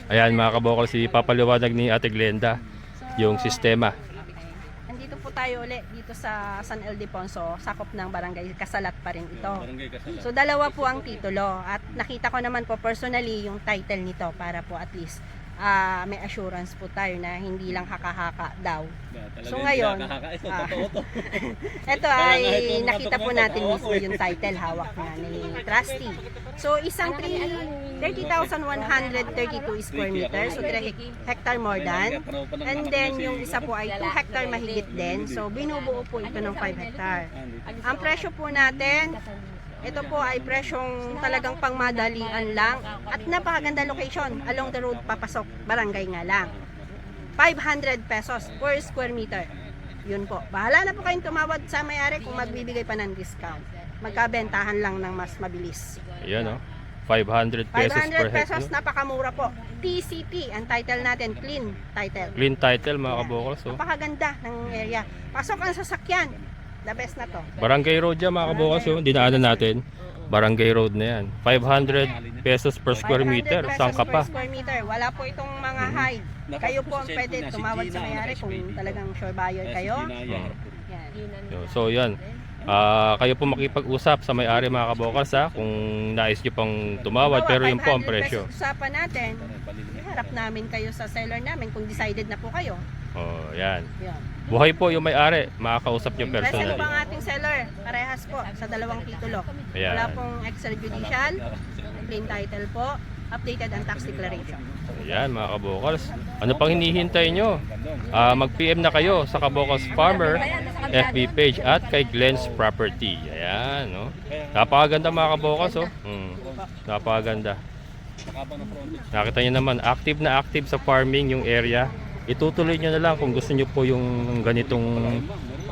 Ayan mga kabokals, si papaliwanag ni Ate Glenda yung sistema. Nandito po tayo ulit dito sa San Ildefonso, sakop ng Barangay Kasalat pa rin ito. So dalawa po ang titulo at nakita ko naman po personally yung title nito para po at least may assurance po tayo na hindi lang haka-haka daw. So ngayon, ito ay nakita po natin mismo yung title, hawak nga ni Trusty. So isang 30,132 square meters, so 3 hectare more than. And then yung isa po ay 2 hectare mahigit din. So binubuo po ito ng 5 hectare. Ang presyo po natin, ito po ay presyong talagang pangmadalian lang at napakaganda location along the road papasok, barangay nga lang. 500 pesos per square meter. Yun po. Bahala na po kayong tumawad sa may-ari kung magbibigay pa ng discount. Magkabentahan lang ng mas mabilis. Ayan o, 500 pesos 500 per pesos, hectare. napakamura po. TCT, ang title natin, clean title. Clean title mga kabokals. Oh. Napakaganda ng area. Pasok ang sasakyan. The best na to. Barangay Road yan mga kabokals. Oh. Dinaanan natin. Barangay Road na yan. 500 pesos per square 500 meter. pesos Saan ka per pa? square meter. Wala po itong mga hide. Kayo po ang pwede tumawad sa may-ari kung talagang sure buyer kayo. Yan. So yan. Kayo po makipag-usap sa may-ari mga kabokals ha, kung nais nyo pang tumawad, pero yun po ang 500 presyo. pesos usapan natin. Harap namin kayo sa seller namin kung decided na po kayo. Oh, yan. Yan. Buhay po yung may-ari, makakausap nyo Present personally. po ang ating seller. Parehas po sa dalawang titulo. Ayan. Wala pong extrajudicial, clean title po, updated ang tax declaration. Ayan mga kabokals. Ano pang hinihintay nyo? Mag-PM na kayo sa Kabokals Farmer FB page at kay Glenn's Property. Ayan, no? Napakaganda mga kabokals, oh. Napakaganda. Nakita nyo naman, active na active sa farming yung area. Itutuloy nyo na lang kung gusto nyo po yung ganitong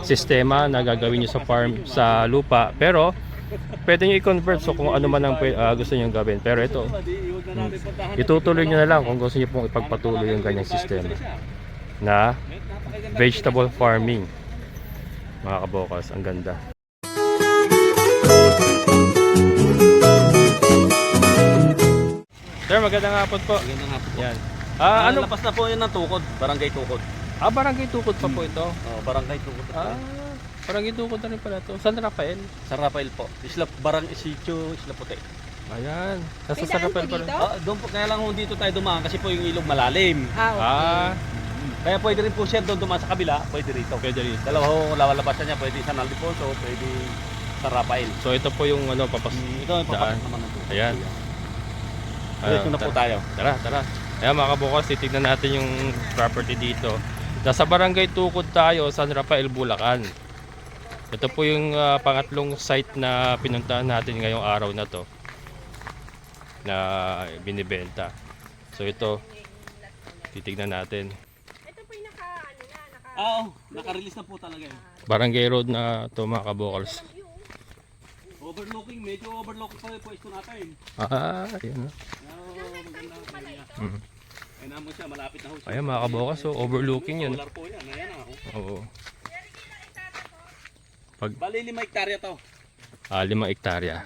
sistema na gagawin nyo sa farm, sa lupa. Pero, pwede nyo i-convert so kung ano man ang gusto nyo gawin. Pero ito, itutuloy nyo na lang kung gusto nyo pong ipagpatuloy yung ganyang sistema na vegetable farming. Mga kabokals, ang ganda. Sir, magandang hapon po. Magandang hapon po. Yan. Ano? Lapas na po yun ng Tukod, Barangay Tukod. Barangay Tukod pa po ito. Oh, Barangay Tukod. Barangay Tukod na rin pala ito. San Rafael? San Rafael po. Barang Sitio, Isla Puti. Ayan. Nasa May San daan po Rafael pa rin. dito? Doon po, kaya lang ho dito tayo dumaan kasi po yung ilog malalim. Ah, Kaya pwede rin po siya doon dumaan sa kabila, pwede rito. pwede rin. Dalawa ho, lalabasan niya, pwede San Ildefonso, pwede San Rafael. So ito po yung ano, papas. Ito yung papasok naman ng Tukod. Ayan. Diretso na po tayo. Tara. Ayan mga kabukals, titignan natin yung property dito. Nasa Barangay Tukod tayo, San Rafael, Bulacan. Ito po yung pangatlong site na pinuntahan natin ngayong araw na to na binibenta. So ito, titignan natin. Ito po yung Oo, naka-release na po talaga yun. Barangay Road na to mga kabukals. Overlooking, medyo overlooking pa yung pwesto natin. Ayan. Ayun naman siya, malapit na ho siya. Ayan mga kabukals, so overlooking yun. Solar po yan, ayan na. Oo. Bali 5 hektarya to. 5 hektarya.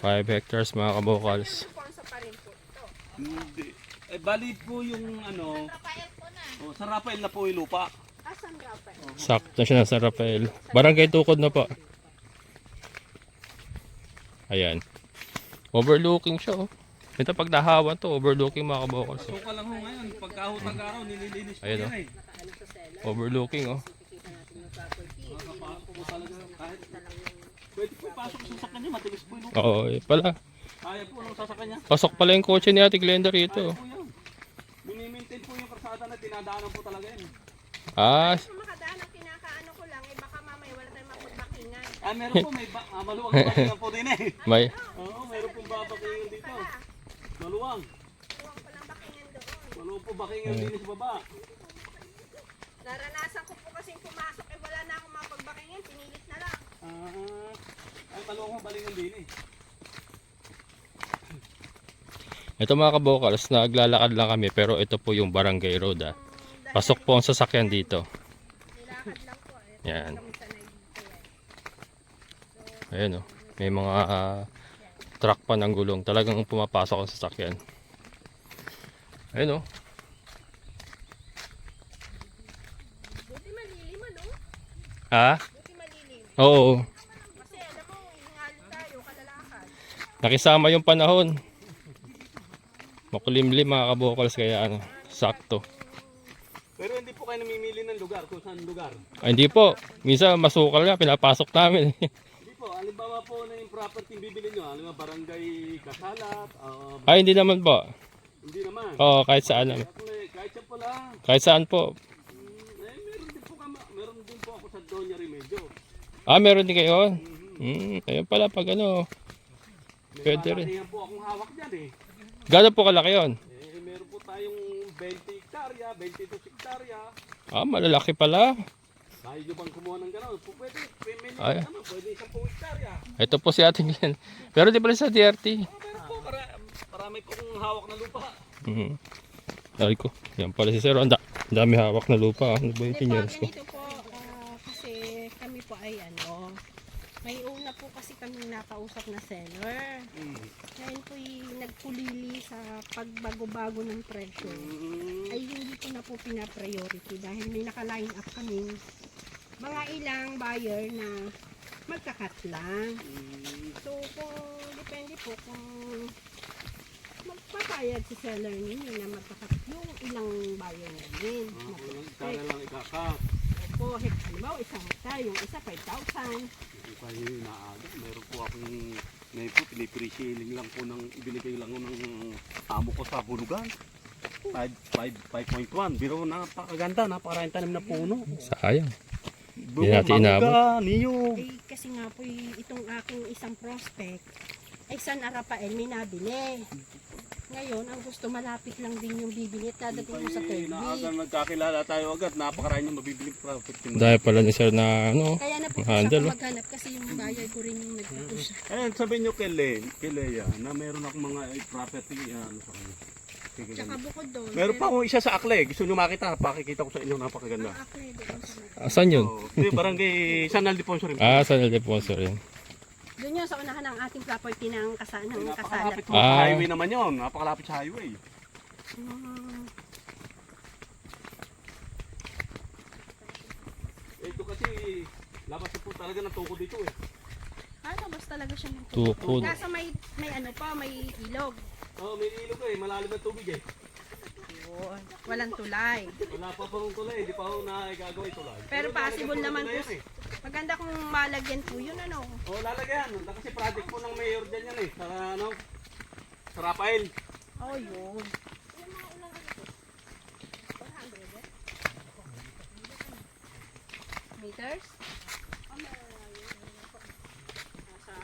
5 hectares mga kabukals. Hindi. Bali po yung ano, San Rafael na po yung lupa. San Rafael. Sakto na siya na San Rafael. Barangay Tukod na po. Ayan. Overlooking siya oh. Ito pag nahawan to, overlooking mga kabukals. So ka lang ho ngayon, pagkahutang araw, nililinis po Ayan, yan oh. eh. Overlooking oh. Makakapasok po talaga kahit pwede po pasok sa sasakyan niya, matigas po yung lupa. Oo, pala. Kaya po ng sasakyan niya. Pasok pala yung kotse ni Ate Glenda rito. Kaya po yan. Minimaintain po yung karsada na dinadaanan po talaga yan. Kung makadaan ang pinakaano ko lang, baka mamaya wala tayong magbakingan. Meron po, may maluwang na bakingan po din eh. may Oo, meron pong babakingan dito. Maluwang. Huwag ko lang bakingan doon. Maluwang po bakingan din sa baba. Naranasan ko po kasing pumasok, wala na akong mapagbakingan, pinilit na lang. Ay, maluwang balingan din eh. ito mga kabukals, naglalakad lang kami pero ito po yung Barangay Road ah. Pasok po ang sasakyan dito. Nilakad lang po Yan. Kami sanay dito Ayan oh. May mga truck pa ng gulong. Talagang pumapasok ang sasakyan. Ayun, oh. Buti malilim, ano? Ha? Buti malilim. Oo. Kasi alam mo, hingali tayo, kalalakad. Nakisama yung panahon. Makulimlim mga kabokals kaya ano, sakto. Pero hindi po kayo namimili ng lugar, kung saan lugar. Ay, hindi po. Minsan masukal nga, pinapasok namin. Hindi po, halimbawa po na yung property bibili nyo, halimbawa barangay Kasalat, Ay, hindi naman po. hindi naman. Oo, kahit saan naman. Kahit siya pala, Kahit saan po. meron din po ako sa Doña Remedyo. Ah, meron din kayo? Ayun pala, pag ano. Pwede rin. May po akong hawak dyan eh. Gano'n po kalaki yun? Meron po tayong 20 hektarya, 22 hektarya. Ah, malalaki pala. Kaya nyo bang kumuha ng gano'n? Pwede, may Ay. naman, pwede 10 hektarya. Ito po si Ating Glenn. Pero di pala sa DRT. Meron po, marami kong hawak na lupa. Ay ko. Yan pala si Sir. Ang dami hawak na lupa. Ano ba yung Hindi po, tinyas ko? ganito po, kasi kami po ay ano, may una po kasi kami nakausap na seller. Ngayon po nagpulili sa pagbago-bago ng presyo. Ay hindi ko na po pina-priority dahil may naka-line up kaming mga ilang buyer na magkakat lang. So kung depende po kung magpapayag si seller ninyo na magkakat yung ilang buyer namin. Ilang hektarya lang ikaka. Po, halimbawa isang hektar, yung isa 5,000. Kaya inaagad, meron po akong ngayon po, pinipre-sharing lang po ng ibinigay lang ko ng amo ko sa bulugan. 5.1, pero napakaganda, napakaraming tanim na puno. Sayang. Hindi natin inabot. Niyog. Eh, kasi nga po itong aking isang prospect ay San Rafael may nabili. Ngayon, ang gusto malapit lang din yung bibili at dadating mo sa third week. Nagkakilala tayo agad, napakarami yung mabibiling profit. Dahil pala ni Sir na ano. Kaya na po Handle, siya maghanap kasi yung buyer ko rin yung nagpupush. Eh, sabihin nyo kay Leia na meron akong mga property ano sa kanya. Sige, Tsaka ganun. bukod doon, Meron pa akong isa sa Akle. Gusto nyo makita? Pakikita ko sa inyo, napakaganda. ang akre doon sa may. Asan yun? Oh, di, barangay San Aldefonso rin. Ah, San Ildefonso rin. Doon yun sa unahan ng ating property ng kasalat. Napakalapit po Ah. sa highway naman yun. Napakalapit sa highway. Ito kasi, labas po talaga ng tukod dito eh. Labas talaga siya ng Tukod. Nasa may ano pa, may ilog. Oh, may ilog eh, malalim ang tubig eh. Yun. Walang tulay. Wala pa pa rin tulay, hindi pa ako nakagagawa yung tulay. Pero possible lalagyan naman ng po. tulay yan eh. Maganda kung malagyan po yun, ano. Oh, lalagyan. Kasi project po ng mayor dyan yan eh. Sa ano? Sa Rafael. Oh, yun. Meters?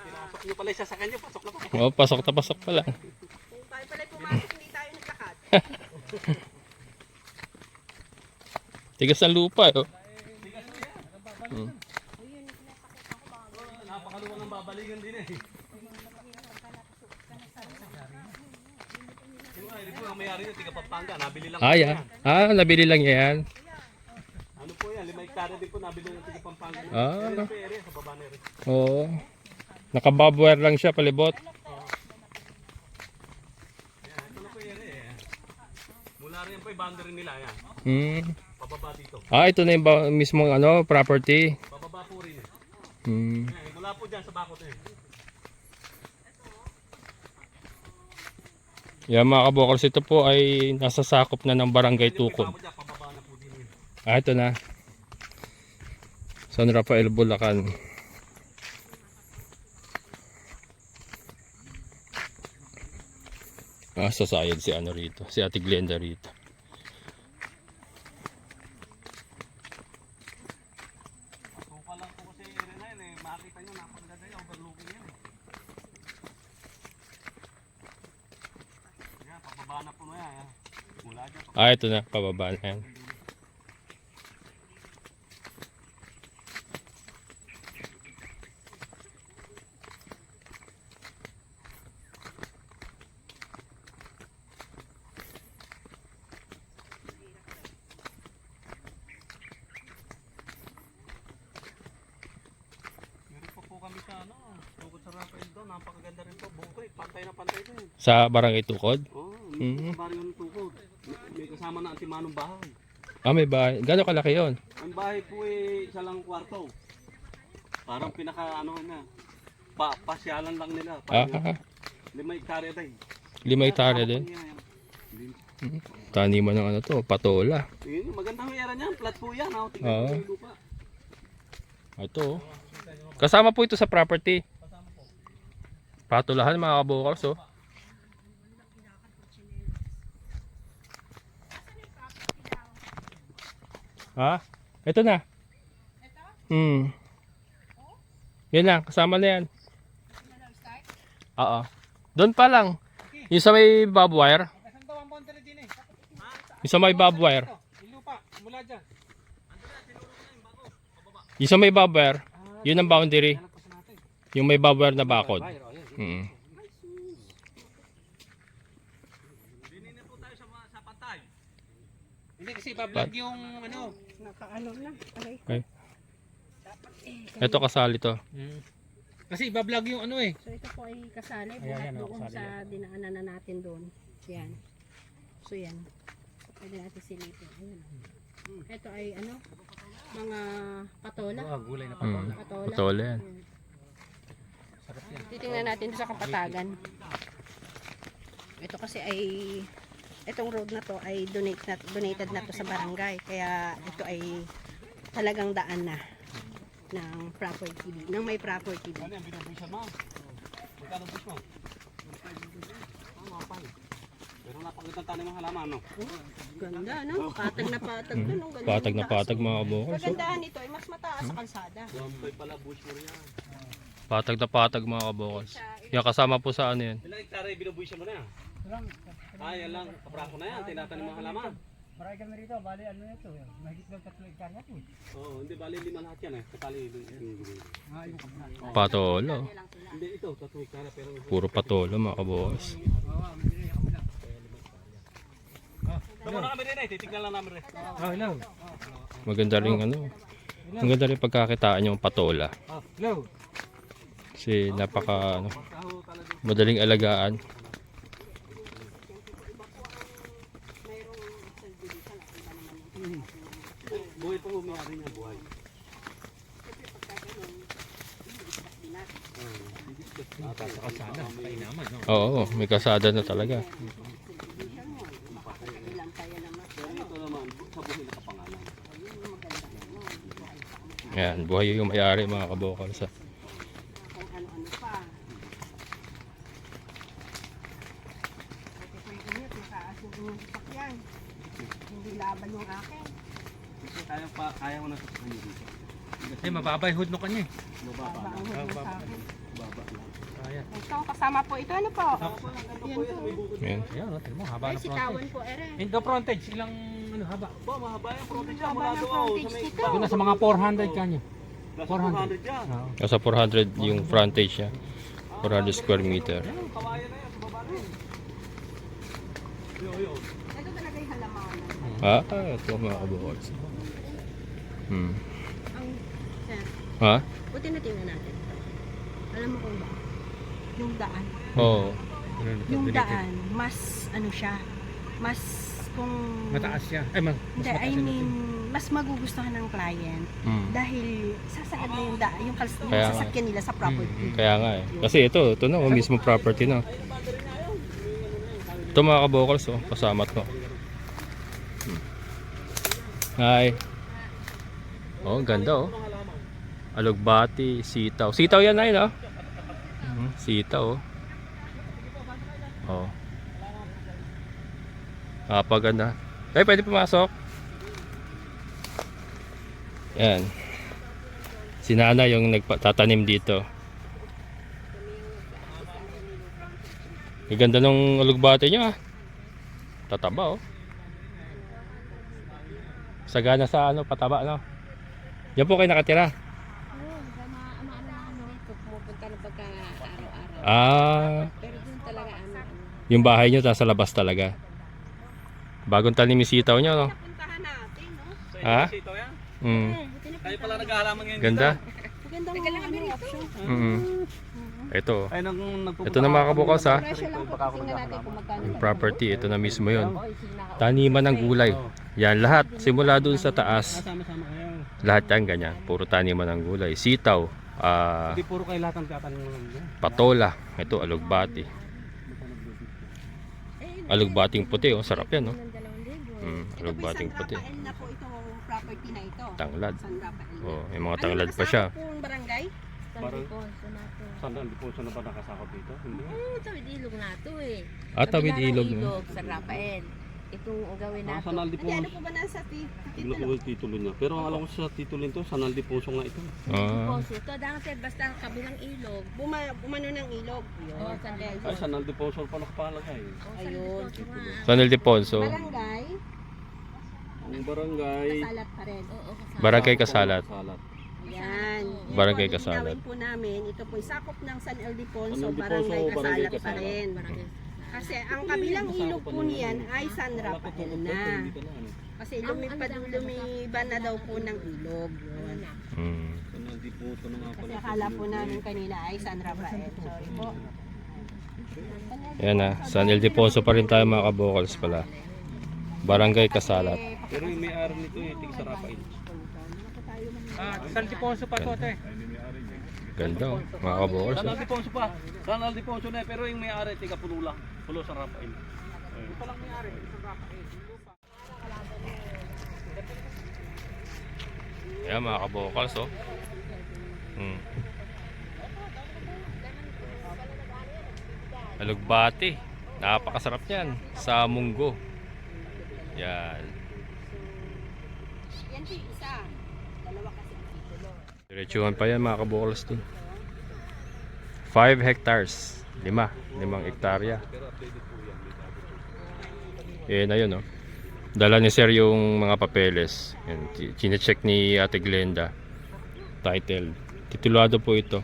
Pinasok nyo pala yung sasakyan nyo, pasok na pa. Oh, pasok na pasok pala. Kung tayo pala pumasok, hindi tayo nagkakad. Tigas ng lupa, oh. Napakaluwang ng babaligan din eh. Hindi po ang mayari nyo, tiga Pampanga, nabili lang. Ah, yan. Ah, nabili lang yan. Ano po yan, 5 hektarya din po nabili ng tiga Pampanga. Ah. Area po area, sa baba na rin. Oo. Nakabobwire lang siya, palibot. Yan, ito na po area eh. Mula rin po yung boundary nila yan. Pababa dito. Ah, ito na yung mismong ano, property. Pababa po rin eh. Hmm. Yan, mula po dyan sa bakot eh. Yan mga kabokals, ito po ay nasa sakop na ng Barangay Tukod. Pababa dyan, pababa na po din eh. Ah, ito na. San Rafael, Bulacan. Ah, sasayad si ano rito. Si Ate Glenda rito. Suka lang po kasi area na yun eh. Makita nyo, napakaganda yun. Overlooking yan eh. Yan, pababa na po na yan. Mula dyan. Ah, ito na. Pababa na yan. Meron pa po kami sa ano. Tukod sa Rafael doon. Napakaganda rin po. Bukay. Pantay na pantay din. Sa Barangay Tukod. Oo, Mhm. sa baryo ng tukod. May kasama na antimanong bahay. Ah, may bahay. Gano'ng kalaki yun? Ang bahay po isa lang kwarto. Parang pinaka ano na. Pasyalan lang nila. Ah, Parang 5 hektarya din. 5 hektarya din. Taniman ng ano to, patola. Yun, magandang mayara niyan. Flat po yan. Oh. Tingnan Oo. mo yung lupa. Ito. Oh. Kasama po ito sa property. Patulahan mga kabukals, oh. Ha? Ito na. Hmm. Yan lang, kasama na yan. Oo. Doon pa lang. Yung sa may bob wire. Yung sa may bob wire. Yung sa may bob wire. Yun ang boundary. Yung may bob wire na bakod. Mm. Dininin po tayo sa patay. Hindi kasi bablog yung ano. Nakaano na. Aray. Okay. Ito kasali to. Kasi bablog yung ano eh. So ito po ay kasali buhat doon sa dinaanan na natin doon. Yan. So yan. Pwede natin silipin. Ayun. Ito ay ano? Mga patola. Gulay na Patola. Patola yan. Titingnan natin sa kapatagan. Ito kasi ay itong road na to ay donated na to sa barangay. Kaya ito ay talagang daan na ng property, ng may property. Ano yan? Binubusan mo? Magkano bus mo? Mapay. Pero napakagandang tanim ng halaman, no? Ganda, no? Patag na patag to. No? Ganda Patag yung na taas. patag mga kabukals, oh. Kagandahan nito ay mas mataas sa kalsada. Doon pala bush mo yan. Patag na patag mga kabukals. Yan kasama po sa ano yan. Ilang hektarya binubusan mo na yan? Yan lang. Kaprako na yan. Tinatanim ng halaman. Marami kami rito, bali ano ito, mahigit lang 3 hektarya po. Oo, hindi bali 5 lahat yan eh. Katali Yung kabila. Patola, oh. Hindi ito, 3 hektarya pero Puro patola mga kabukals. Tama na kami rin eh, titignan lang namin rin. Hello. Maganda rin ano. Maganda rin pagkakitaan yung patola. Hello. Kasi napaka ano, madaling alagaan. Buhay pa umiyari niya, buhay. Sa kalsada, ay naman. No? Oo, may kasada na talaga. Pero ito naman, sa buhay na kapangalan. Ayan, buhay yung may-ari mga kabukals. Kung ano-ano pa. Ito po yung init, mataas yung inyong sasakyan. Hindi laban yung akin. Kasi kaya mo na sa kanya dito. Eh, mababay hood no kanya eh. Mababa Baba ang lang. huli sa akin. Baba lang. Ayan. Ito, kasama po ito. Ano po? Yan po. Ayan. Ayan, natin mo, haba Ay, na sitawan frontage. po, ere. In the frontage, ilang ano, haba? Ba, mahaba yung frontage Haba mula ng doon. frontage Sa may dito. Doon na sa mga 400 kanya. Nasa 400 yan. Oo. Nasa 400 yung frontage niya. 400 square meter. Kawayan na yan, sa baba na yun. Yo. Ito talaga yung halaman. Ito mga kabukals. Hmm. Ang, sir, Ha? buti na tingnan natin. Alam mo kung ba? Yung daan. Oo. Yung daan, mas ano siya, mas kung... Mataas siya. Ay, mas Hindi, I mataas mean, mas magugustuhan ng client Hmm. dahil sasaad na yung daan, yung Kaya nga. sasakyan nila sa property. Kaya nga eh. Kasi ito na, oh, mismo property na. Ito mga kabukals, oh, kasama to. Hi. Oh, ang ganda oh. Alugbati, sitaw. Sitaw yan ay, no? Sitaw, oh. Oh. Kapaganda. Ay, pwede pumasok. Yan. Si Nana yung nagtatanim dito. Ang ganda ng alugbati nyo ah. Tataba oh. Sagana sa ano, pataba no. Diyan po kayo nakatira. Pumupunta na pagka araw-araw. Ah, Pero doon talaga yung bahay nyo nasa labas talaga. Bagong tanim yung sitaw nyo no. Puntahan natin, no? Ha? Ito yan. Mm. Kayo pala naghahalaman ngayon. Ganda. Magandang mga option. Mm. Ito. Ay, Ito na mga kabukas, ha. Presyo lang po, tingnan natin kung magkano. Yung property, ito na mismo yun. Taniman ng gulay. Yan, lahat. Simula dun sa taas. Sama-sama kayo. Lahat yan ganyan. Puro taniman ng gulay. Sitaw, Hindi puro kayo lahat ang tatanong naman. patola. Ito, alugbati. Alugbating puti, oh. Sarap yan, no? Alugbating puti. San Rafael na po itong property na ito. Tanglad. San Rafael. Oh, may mga tanglad pa siya. Ano yung barangay? Saan ang Diponso na ba nakasakop dito? Hindi. Oo, tawid ilog na ito eh. Tawid ilog, no? Ilog, San Rafael. Itong gawin natin. Sanal Hindi, ano Diponso. po ba nasa titulo? Tignan ko yung titulo niya. Pero ang alam ko sa titulo nito, Sanal Diponso nga ito. Ponso. Ito dahil basta ang kabilang ilog. Bumano ng ilog. Oh, San Rafael. Ay, Sanal Diponso pa nakapalagay. Ayun. San Ildefonso. Barangay, Ang barangay. salat pa rin. Oo, kasama. Barangay Kasalat. Salat. Ayan. Yan Barangay po, ang Kasalat. linawin po namin, ito po sakop ng San Ildefonso, San Ildefonso, Barangay Barangay Kasalat pa Kasalat. rin. Kasi ang kabilang ilog po niyan ay San Rafael na. Kasi lumiban na daw po ng ilog. Yun. Sanal Diponso na nga Kasi pala. akala po namin kanina ay San Rafael. Sorry po. Yan na. San Ildefonso pa rin tayo mga kabokals pala. Barangay Kasalat. Pero yung may-ari nito yung Tig Sarapain. San Diponso pa to, te. Ganda, oh. Mga kabokals. Sanal Diponso pa. Sanal Diponso na pero yung may-ari Tiga Pulo lang. Pulo Sarapain. Ito pa lang may-ari. Yan mga kabokals, oh. Alugbati. Napakasarap yan. Sa munggo. Yan. Yan po yung isa. Dalawa kasi ang titulo. Diretsuhan pa yan mga kabokals dun. 5 hectares. 5 hektarya. Na yun, oh. Dala ni Sir yung mga papeles. Yan, chinecheck ni Ate Glenda. Title. Titulado po ito.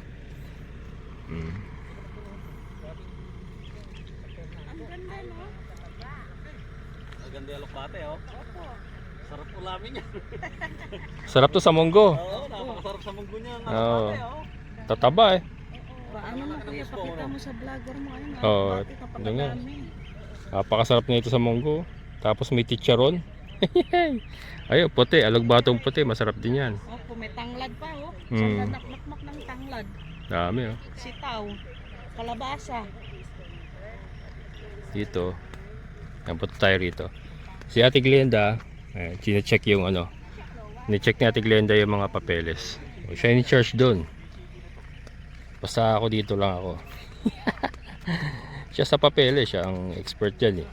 Maganda yung lokbate, oh. Sarap ulamin niya. Sarap to sa munggo. Oo, napakasarap sa munggo niya. Ang Oo. lokbate, oh. Tataba eh. Paano na kuya, pakita mo sa vlogger mo ayun. Oo, doon nga. Napakasarap nito sa munggo. Tapos may chicharon. Ayun, puti. Alugbatong puti. Masarap din yan. Opo, may tanglad pa oh. Mm. Nakmakmak ng tanglad. Dami, oh. Sitaw. Kalabasa. Dito. Yan, punta tayo rito. Si Ate Glenda, chinecheck yung ano. Ni-check ni Ate Glenda yung mga papeles. Siya yung in-charge doon. Basta ako dito lang ako. Siya sa papeles, siya ang expert dyan eh.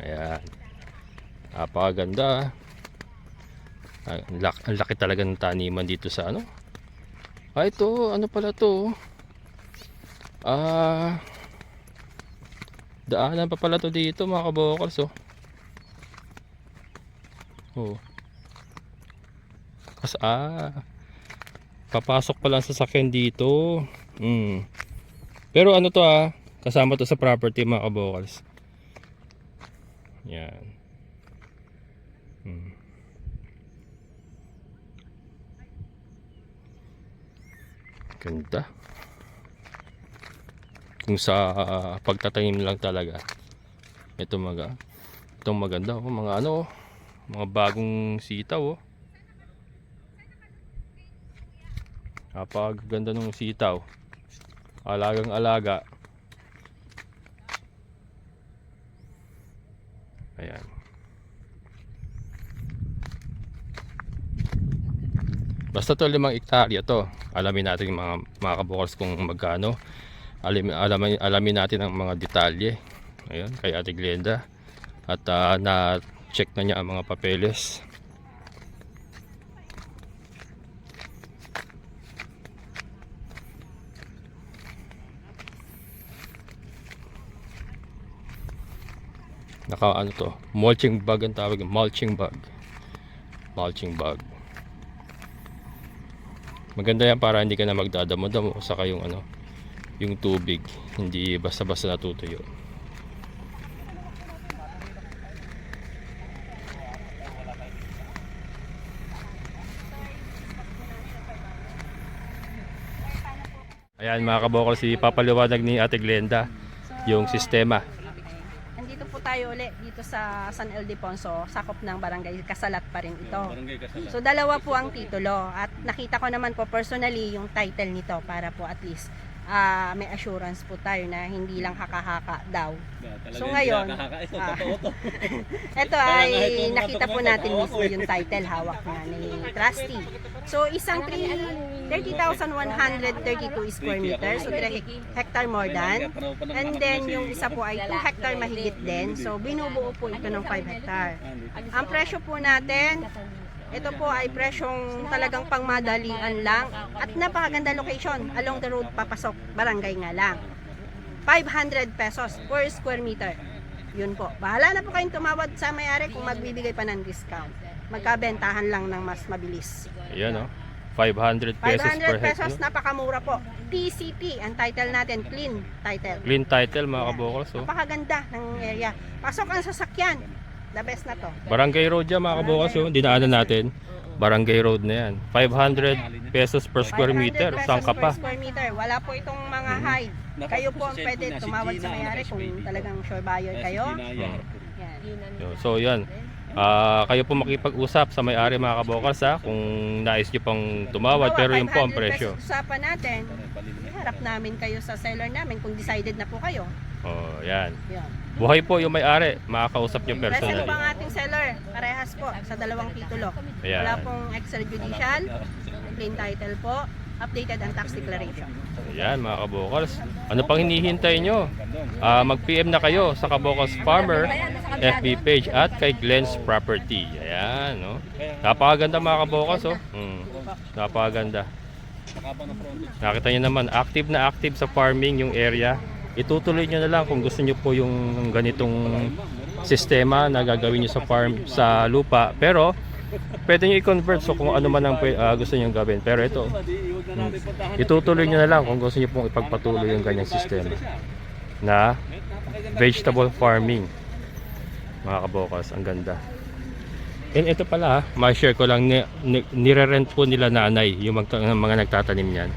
Ayan. Napakaganda. Ang laki talaga ng taniman dito sa ano. Ito, ano pala to? Daanan pa pala to dito mga kabokals, oh. Oh. Papasok pa lang sa sasakyan dito. Pero ano to, kasama to sa property mga kabokals. Yan. Ganda. Kung sa pagtatanim lang talaga. Itong maganda, oh, mga ano, mga bagong sitaw, oh. Napakaganda ng sitaw. Alagang alaga. Ayan. Basta to 5 hektarya to. Alamin natin mga kabokals kung magkano. Alamin natin ang mga detalye. Ayan, kay Ate Glenda. At na-check na niya ang mga papeles. Ano to? Mulching bag ang tawag. Mulching bag. Maganda yan para hindi ka na magdadamo-damo saka yung ano, yung tubig hindi basta-basta natutuyo. Ayan mga kabokal, si papaliwanag ni Ate Glenda yung sistema. Andito po tayo ulit dito sa San Ildefonso, sakop ng Barangay Kasalat pa rin ito. Barangay Kasalat. So dalawa po ang titulo at nakita ko naman po personally yung title nito para po at least may assurance po tayo na hindi lang haka-haka daw. So ngayon, ito ay nakita po natin mismo yung title, hawak na ni Trusty. So isang 30,132 square meters, so 3 hectare more than. And then yung isa po ay 2 hectare mahigit din. So binubuo po ito ng 5 hectare. Ang presyo po natin, ito po ay presyong talagang pangmadalian lang at napakaganda location along the road papasok, barangay nga lang. 500 pesos per square meter. Yun po. Bahala na po kayong tumawad sa may-ari kung magbibigay pa ng discount. Magkabentahan lang ng mas mabilis. Ayan o, 500 pesos per 500 pesos, hectare. napakamura po. TCT, ang title natin, clean title. Clean title mga kabokal. So, Napakaganda ng area. Pasok ang sasakyan. The best na to. Barangay Road yan mga kabokal. So, dinaanan natin. Barangay Road na yan. 500 pesos per square 500 meter. pesos Saan ka per pa? square meter. Wala po itong mga hide. Kayo po ang pwede tumawad sa may-ari kung talagang sure buyer kayo. Yan. So yan. Kayo po makipag-usap sa may-ari mga kabokals ha, kung nais nyo pang tumawad, pero yun po ang 500 presyo. pesos usapan natin. Harap namin kayo sa seller namin kung decided na po kayo. Oh, yan. Yan. Buhay po yung may-ari, makakausap nyo Present personally. po ang ating seller. Parehas po sa dalawang titulo. Ayan. Wala pong extrajudicial, plain title po, updated ang tax declaration. Ayan mga kabokals. Ano pang hinihintay nyo? Mag-PM na kayo sa Kabokals Farmer FB page at kay Glenn's Property. Ayan, no? Napakaganda mga kabokals, oh. Napakaganda. Nakita nyo naman, active na active sa farming yung area. Itutuloy nyo na lang kung gusto nyo po yung ganitong sistema na gagawin nyo sa farm, sa lupa. Pero, pwede nyo i-convert so kung ano man ang gusto nyo gawin. Pero ito, itutuloy nyo na lang kung gusto nyo pong ipagpatuloy yung ganyang sistema na vegetable farming. Mga kabokals, ang ganda. And ito pala, ma-share ko lang, nire-rent po nila nanay yung mga nagtatanim niyan.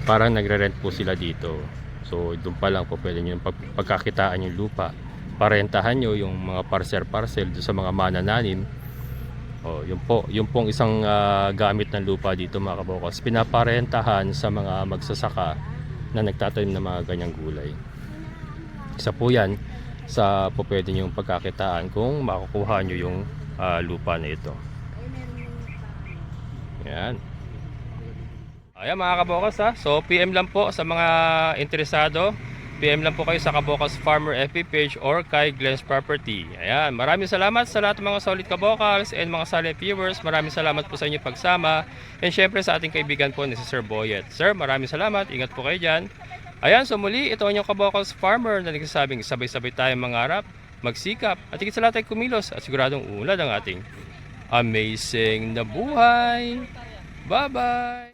Parang nagre-rent po sila dito. So doon pa lang po pwede nyo pagkakitaan yung lupa. Parentahan nyo yung mga parcel doon sa mga manananim. Oh, yun pong isang gamit ng lupa dito mga kabokals. Pinaparentahan sa mga magsasaka na nagtatanim ng mga ganyang gulay. Isa po yan sa po pwede nyo pagkakitaan kung makukuha nyo yung lupa na ito. Yan. Ayan mga kabokals ha. So PM lang po sa mga interesado. PM lang po kayo sa Kabokals Farmer FB page or kay Glenn's Property. Ayan. Maraming salamat sa lahat ng mga solid kabokals and mga silent viewers. Maraming salamat po sa inyong pagsama. And syempre sa ating kaibigan po ni Sir Boyet. Sir, maraming salamat. Ingat po kayo dyan. Ayan. So muli, ito ang inyong Kabokals Farmer na nagsasabing sabay-sabay tayong mangarap, magsikap, at higit sa lahat ay kumilos at siguradong unlad ang ating amazing na buhay. Bye-bye!